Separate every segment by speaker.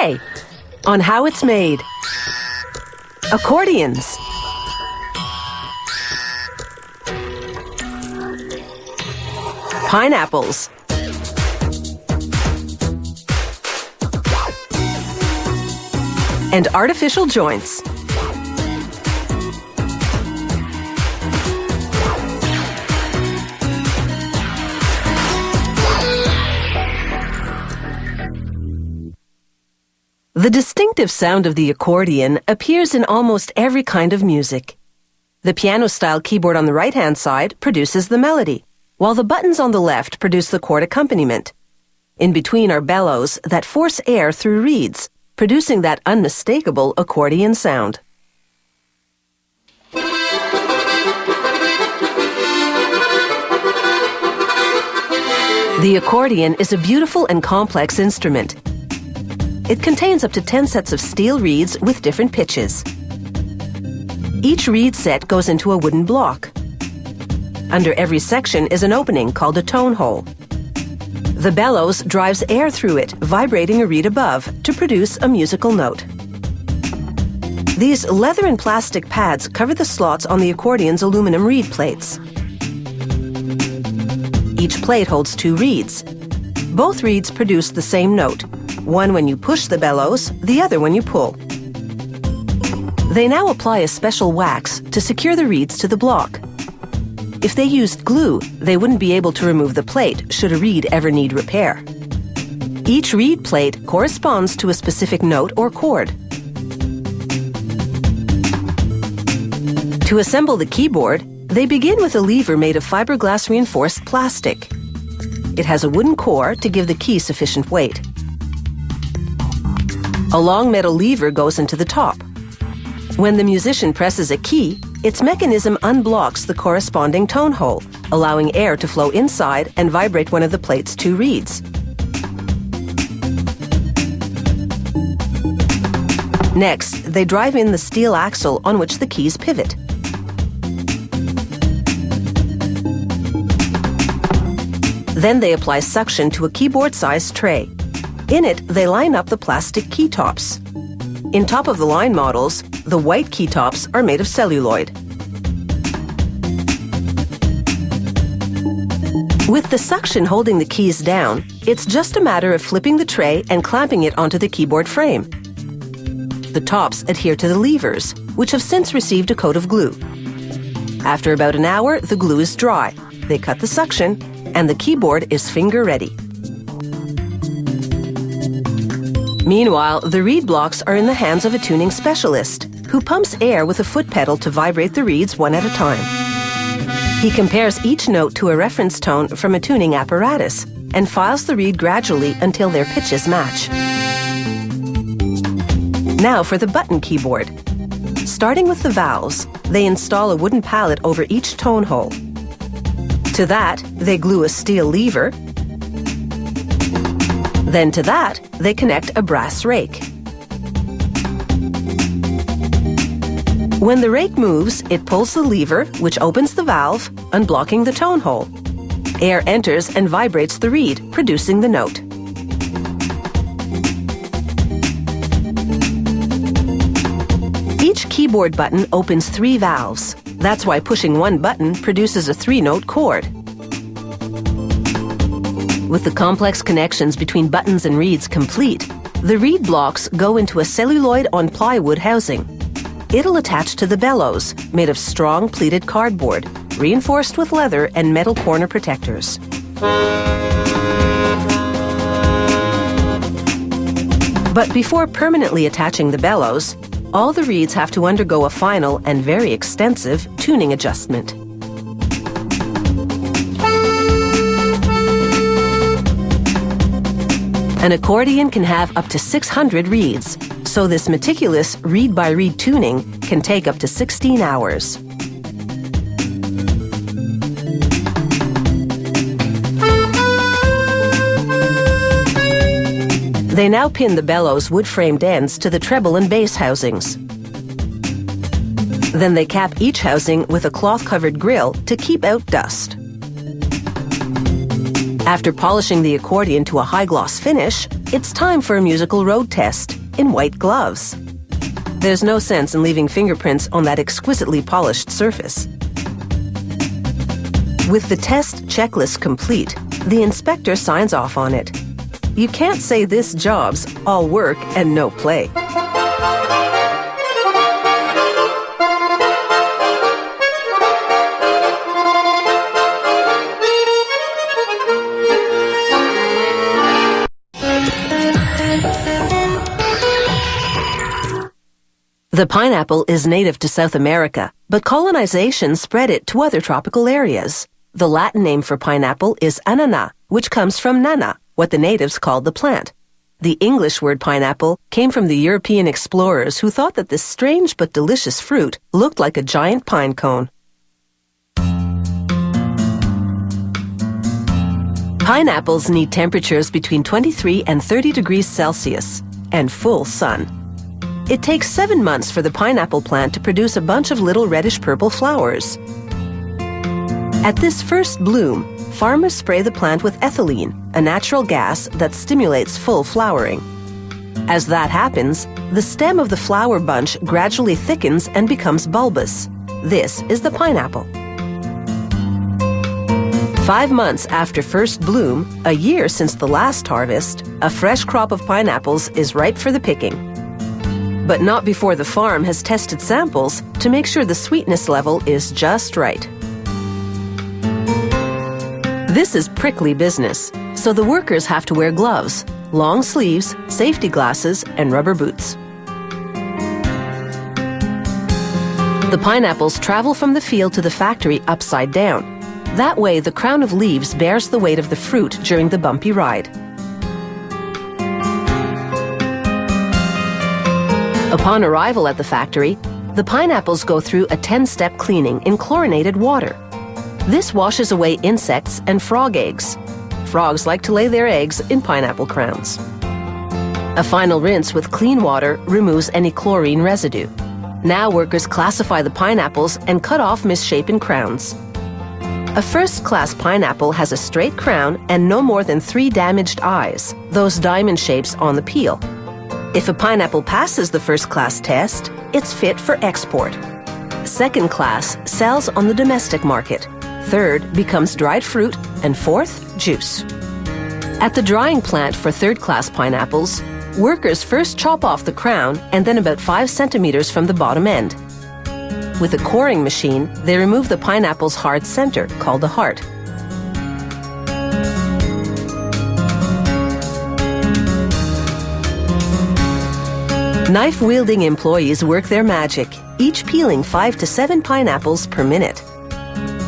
Speaker 1: Today, on how it's made. Accordions. Pineapples. And artificial joints. The distinctive sound of the accordion appears in almost every kind of music. The piano-style keyboard on the right-hand side produces the melody, while the buttons on the left produce the chord accompaniment. In between are bellows that force air through reeds, producing that unmistakable accordion sound. The accordion is a beautiful and complex instrument. It contains up to 10 sets of steel reeds with different pitches. Each reed set goes into a wooden block. Under every section is an opening called a tone hole. The bellows drives air through it, vibrating a reed above to produce a musical note. These leather and plastic pads cover the slots on the accordion's aluminum reed plates. Each plate holds 2 reeds. Both reeds produce the same note, one when you push the bellows, the other when you pull. They now apply a special wax to secure the reeds to the block. If they used glue, they wouldn't be able to remove the plate should a reed ever need repair. Each reed plate corresponds to a specific note or chord. To assemble the keyboard, they begin with a lever made of fiberglass reinforced plastic. It has a wooden core to give the key sufficient weight. A long metal lever goes into the top. When the musician presses a key, its mechanism unblocks the corresponding tone hole, allowing air to flow inside and vibrate one of the plate's 2 reeds. Next, they drive in the steel axle on which the keys pivot. Then they apply suction to a keyboard-sized tray. In it, they line up the plastic key tops. In top-of-the-line models, the white key tops are made of celluloid. With the suction holding the keys down, it's just a matter of flipping the tray and clamping it onto the keyboard frame. The tops adhere to the levers, which have since received a coat of glue. After about an hour, the glue is dry. They cut the suction, and the keyboard is finger-ready. Meanwhile, the reed blocks are in the hands of a tuning specialist, who pumps air with a foot pedal to vibrate the reeds one at a time. He compares each note to a reference tone from a tuning apparatus and files the reed gradually until their pitches match. Now for the button keyboard. Starting with the valves, they install a wooden pallet over each tone hole. To that, they glue a steel lever. Then to that, they connect a brass rake. When the rake moves, it pulls the lever, which opens the valve, unblocking the tone hole. Air enters and vibrates the reed, producing the note. Each keyboard button opens 3 valves. That's why pushing one button produces a 3-note chord. With the complex connections between buttons and reeds complete, the reed blocks go into a celluloid on plywood housing. It'll attach to the bellows, made of strong pleated cardboard, reinforced with leather and metal corner protectors. But before permanently attaching the bellows, all the reeds have to undergo a final and very extensive tuning adjustment. An accordion can have up to 600 reeds, so this meticulous reed-by-reed tuning can take up to 16 hours. They now pin the bellows' wood-framed ends to the treble and bass housings. Then they cap each housing with a cloth-covered grill to keep out dust. After polishing the accordion to a high-gloss finish, it's time for a musical road test in white gloves. There's no sense in leaving fingerprints on that exquisitely polished surface. With the test checklist complete, the inspector signs off on it. You can't say this job's all work and no play. The pineapple is native to South America, but colonization spread it to other tropical areas. The Latin name for pineapple is anana, which comes from nana, what the natives called the plant. The English word pineapple came from the European explorers who thought that this strange but delicious fruit looked like a giant pine cone. Pineapples need temperatures between 23 and 30 degrees Celsius and full sun. It takes 7 months for the pineapple plant to produce a bunch of little reddish-purple flowers. At this first bloom, farmers spray the plant with ethylene, a natural gas that stimulates full flowering. As that happens, the stem of the flower bunch gradually thickens and becomes bulbous. This is the pineapple. 5 months after first bloom, a year since the last harvest, a fresh crop of pineapples is ripe for the picking. But not before the farm has tested samples to make sure the sweetness level is just right. This is prickly business, so the workers have to wear gloves, long sleeves, safety glasses, and rubber boots. The pineapples travel from the field to the factory upside down. That way, the crown of leaves bears the weight of the fruit during the bumpy ride. Upon arrival at the factory, the pineapples go through a 10-step cleaning in chlorinated water. This washes away insects and frog eggs. Frogs like to lay their eggs in pineapple crowns. A final rinse with clean water removes any chlorine residue. Now workers classify the pineapples and cut off misshapen crowns. A first-class pineapple has a straight crown and no more than 3 damaged eyes, those diamond shapes on the peel. If a pineapple passes the first-class test, it's fit for export. Second class sells on the domestic market. Third becomes dried fruit, and fourth, juice. At the drying plant for third-class pineapples, workers first chop off the crown and then about 5 centimeters from the bottom end. With a coring machine, they remove the pineapple's hard center, called the heart. Knife-wielding employees work their magic, each peeling 5 to 7 pineapples per minute.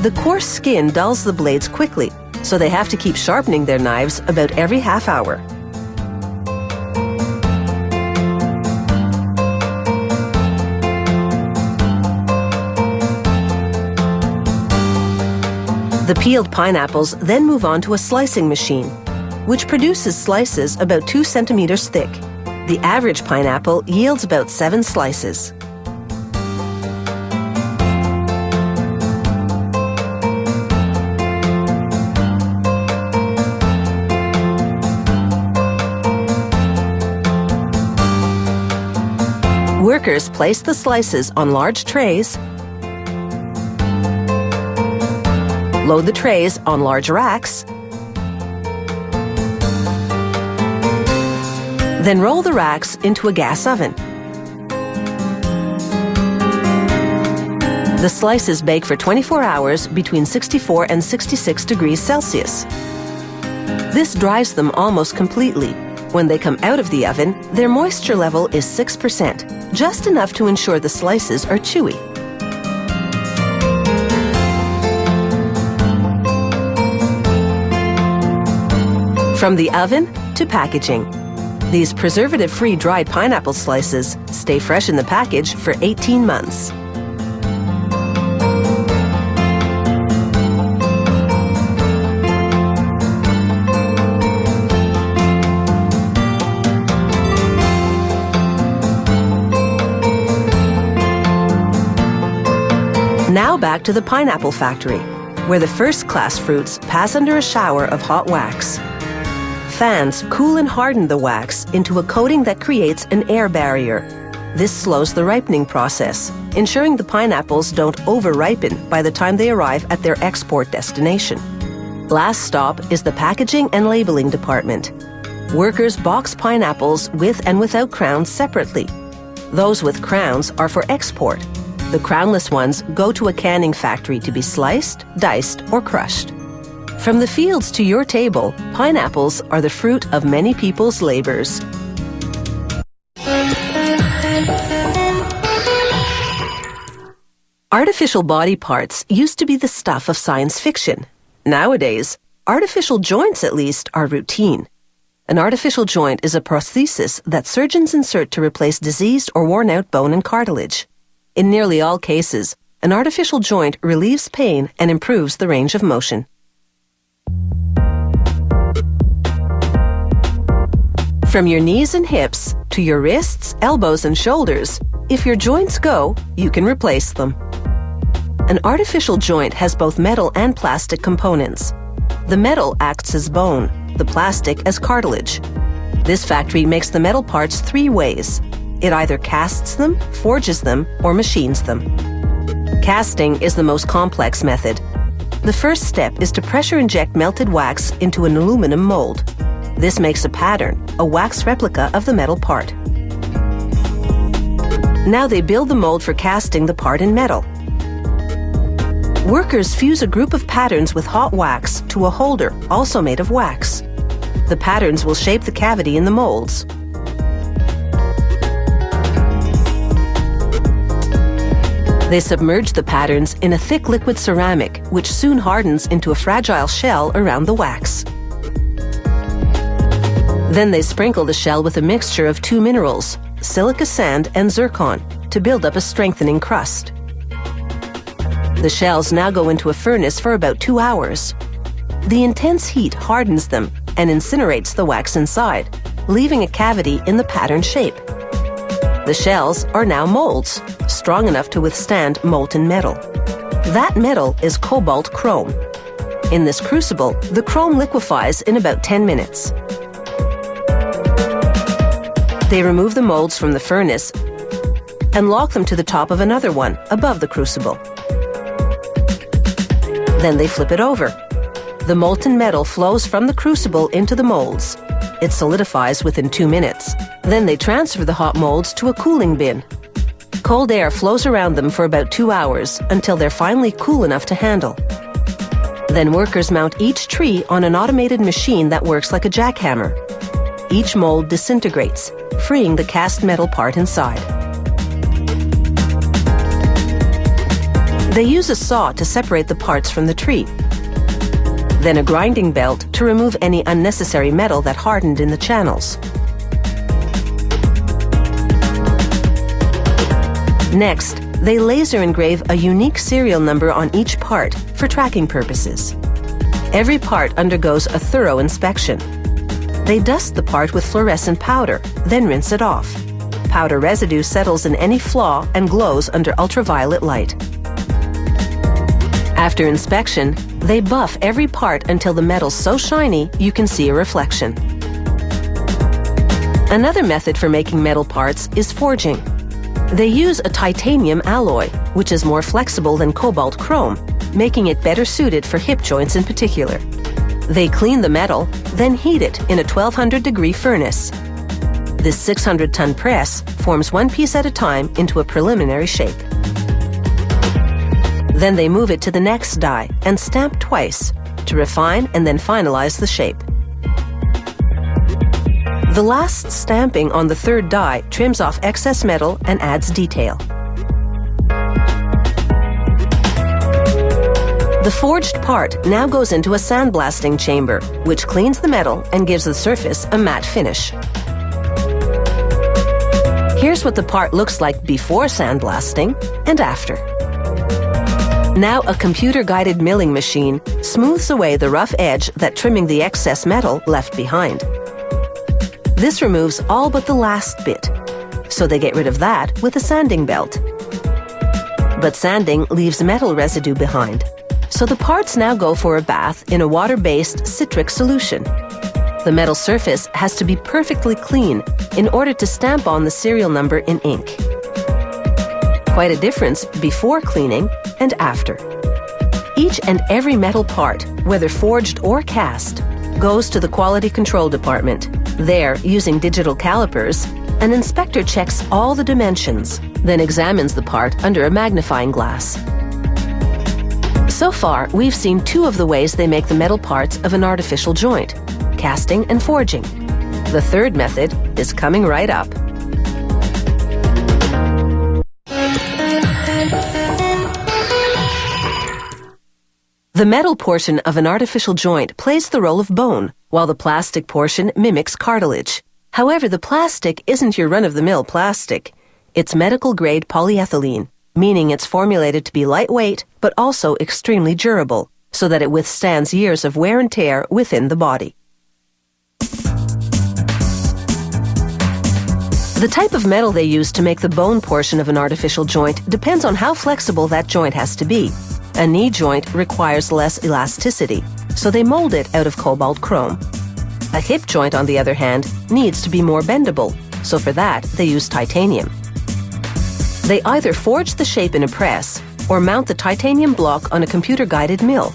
Speaker 1: The coarse skin dulls the blades quickly, so they have to keep sharpening their knives about every half hour. The peeled pineapples then move on to a slicing machine, which produces slices about 2 centimeters thick. The average pineapple yields about 7 slices. Workers place the slices on large trays, load the trays on large racks, then roll the racks into a gas oven. The slices bake for 24 hours between 64 and 66 degrees Celsius. This dries them almost completely. When they come out of the oven, their moisture level is 6%, just enough to ensure the slices are chewy. From the oven to packaging. These preservative-free dried pineapple slices stay fresh in the package for 18 months. Now back to the pineapple factory. where the first-class fruits pass under a shower of hot wax. Fans cool and harden the wax into a coating that creates an air barrier. This slows the ripening process, ensuring the pineapples don't over-ripen by the time they arrive at their export destination. Last stop is the packaging and labeling department. Workers box pineapples with and without crowns separately. Those with crowns are for export. The crownless ones go to a canning factory to be sliced, diced, or crushed. From the fields to your table, pineapples are the fruit of many people's labors. Artificial body parts used to be the stuff of science fiction. Nowadays, artificial joints at least are routine. An artificial joint is a prosthesis that surgeons insert to replace diseased or worn-out bone and cartilage. In nearly all cases, an artificial joint relieves pain and improves the range of motion. From your knees and hips to your wrists, elbows, and shoulders, if your joints go, you can replace them. An artificial joint has both metal and plastic components. The metal acts as bone, the plastic as cartilage. This factory makes the metal parts 3 ways. It either casts them, forges them, or machines them. Casting is the most complex method. The first step is to pressure inject melted wax into an aluminum mold. This makes a pattern, a wax replica of the metal part. Now they build the mold for casting the part in metal. Workers fuse a group of patterns with hot wax to a holder, also made of wax. The patterns will shape the cavity in the molds. They submerge the patterns in a thick liquid ceramic, which soon hardens into a fragile shell around the wax. Then they sprinkle the shell with a mixture of 2 minerals, silica sand and zircon, to build up a strengthening crust. The shells now go into a furnace for about 2 hours. The intense heat hardens them and incinerates the wax inside, leaving a cavity in the pattern shape. The shells are now molds, strong enough to withstand molten metal. That metal is cobalt chrome. In this crucible, the chrome liquefies in about 10 minutes. They remove the molds from the furnace and lock them to the top of another one above the crucible. Then they flip it over. The molten metal flows from the crucible into the molds. It solidifies within 2 minutes. Then they transfer the hot molds to a cooling bin. Cold air flows around them for about 2 hours until they're finally cool enough to handle. Then workers mount each tree on an automated machine that works like a jackhammer. Each mold disintegrates, freeing the cast metal part inside. They use a saw to separate the parts from the tree. Then a grinding belt to remove any unnecessary metal that hardened in the channels. Next, they laser engrave a unique serial number on each part for tracking purposes. Every part undergoes a thorough inspection. They dust the part with fluorescent powder, then rinse it off. Powder residue settles in any flaw and glows under ultraviolet light. After inspection, they buff every part until the metal's so shiny you can see a reflection. Another method for making metal parts is forging. They use a titanium alloy, which is more flexible than cobalt chrome, making it better suited for hip joints in particular. They clean the metal, then heat it in a 1200-degree furnace. This 600-ton press forms one piece at a time into a preliminary shape. Then they move it to the next die and stamp twice to refine and then finalize the shape. The last stamping on the third die trims off excess metal and adds detail. The forged part now goes into a sandblasting chamber, which cleans the metal and gives the surface a matte finish. Here's what the part looks like before sandblasting and after. Now a computer-guided milling machine smooths away the rough edge that trimming the excess metal left behind. This removes all but the last bit, so they get rid of that with a sanding belt. But sanding leaves metal residue behind. So the parts now go for a bath in a water-based citric solution. The metal surface has to be perfectly clean in order to stamp on the serial number in ink. Quite a difference before cleaning and after. Each and every metal part, whether forged or cast, goes to the quality control department. There, using digital calipers, an inspector checks all the dimensions, then examines the part under a magnifying glass. So far, we've seen two of the ways they make the metal parts of an artificial joint: casting and forging. The third method is coming right up. The metal portion of an artificial joint plays the role of bone, while the plastic portion mimics cartilage. However, the plastic isn't your run-of-the-mill plastic. It's medical-grade polyethylene, meaning it's formulated to be lightweight but also extremely durable, so that it withstands years of wear and tear within the body. The type of metal they use to make the bone portion of an artificial joint depends on how flexible that joint has to be. A knee joint requires less elasticity, so they mold it out of cobalt chrome. A hip joint, on the other hand, needs to be more bendable, so for that they use titanium. They either forge the shape in a press or mount the titanium block on a computer-guided mill.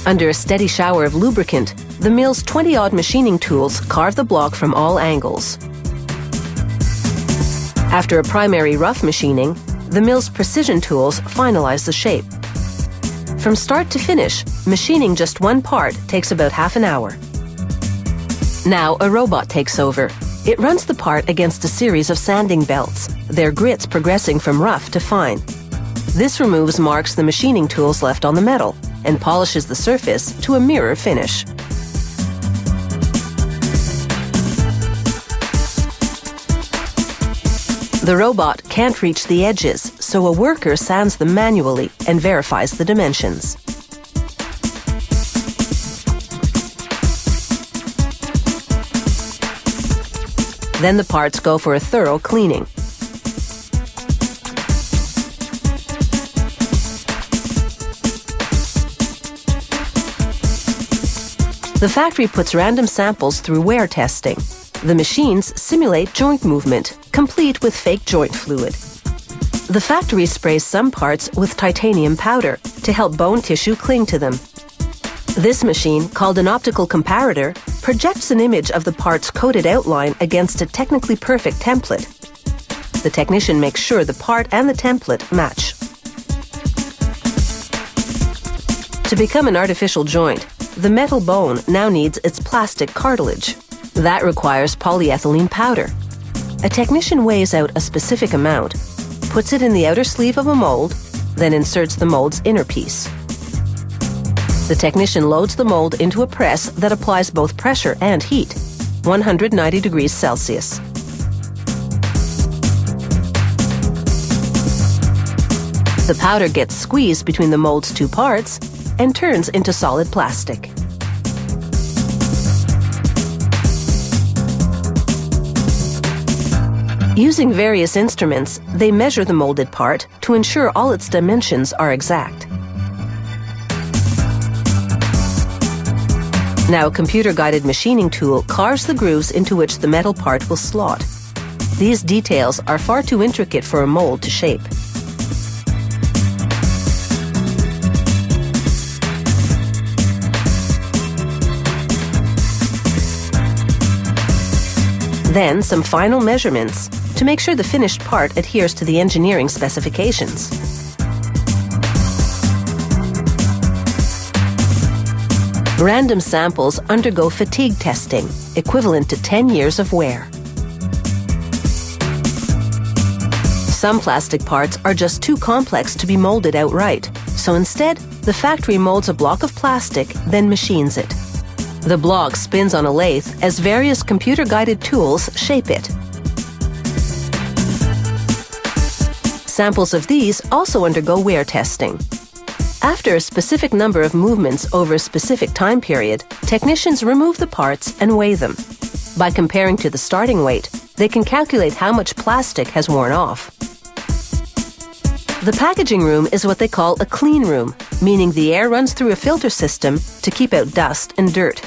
Speaker 1: Under a steady shower of lubricant, the mill's 20-odd machining tools carve the block from all angles. After a primary rough machining, the mill's precision tools finalize the shape. From start to finish, machining just one part takes about half an hour. Now a robot takes over. It runs the part against a series of sanding belts, their grits progressing from rough to fine. This removes marks the machining tools left on the metal and polishes the surface to a mirror finish. The robot can't reach the edges, so a worker sands them manually and verifies the dimensions. Then the parts go for a thorough cleaning. The factory puts random samples through wear testing. The machines simulate joint movement, complete with fake joint fluid. The factory sprays some parts with titanium powder to help bone tissue cling to them. This machine, called an optical comparator, projects an image of the part's coated outline against a technically perfect template. The technician makes sure the part and the template match. To become an artificial joint, the metal bone now needs its plastic cartilage. That requires polyethylene powder. A technician weighs out a specific amount, puts it in the outer sleeve of a mold, then inserts the mold's inner piece. The technician loads the mold into a press that applies both pressure and heat, 190 degrees Celsius. The powder gets squeezed between the mold's two parts and turns into solid plastic. Using various instruments, they measure the molded part to ensure all its dimensions are exact. Now a computer-guided machining tool carves the grooves into which the metal part will slot. These details are far too intricate for a mold to shape. Then some final measurements to make sure the finished part adheres to the engineering specifications. Random samples undergo fatigue testing, equivalent to 10 years of wear. Some plastic parts are just too complex to be molded outright, so instead, the factory molds a block of plastic, then machines it. The block spins on a lathe as various computer-guided tools shape it. Samples of these also undergo wear testing. After a specific number of movements over a specific time period, technicians remove the parts and weigh them. By comparing to the starting weight, they can calculate how much plastic has worn off. The packaging room is what they call a clean room, meaning the air runs through a filter system to keep out dust and dirt.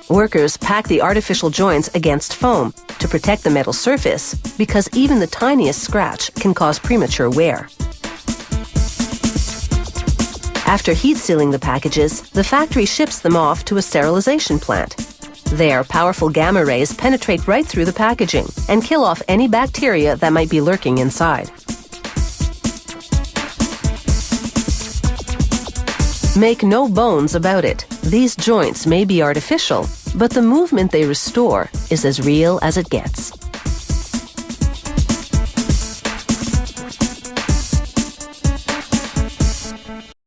Speaker 1: Workers pack the artificial joints against foam to protect the metal surface because even the tiniest scratch can cause premature wear. After heat sealing the packages, the factory ships them off to a sterilization plant. There, powerful gamma rays penetrate right through the packaging and kill off any bacteria that might be lurking inside. Make no bones about it, these joints may be artificial, but the movement they restore is as real as it gets.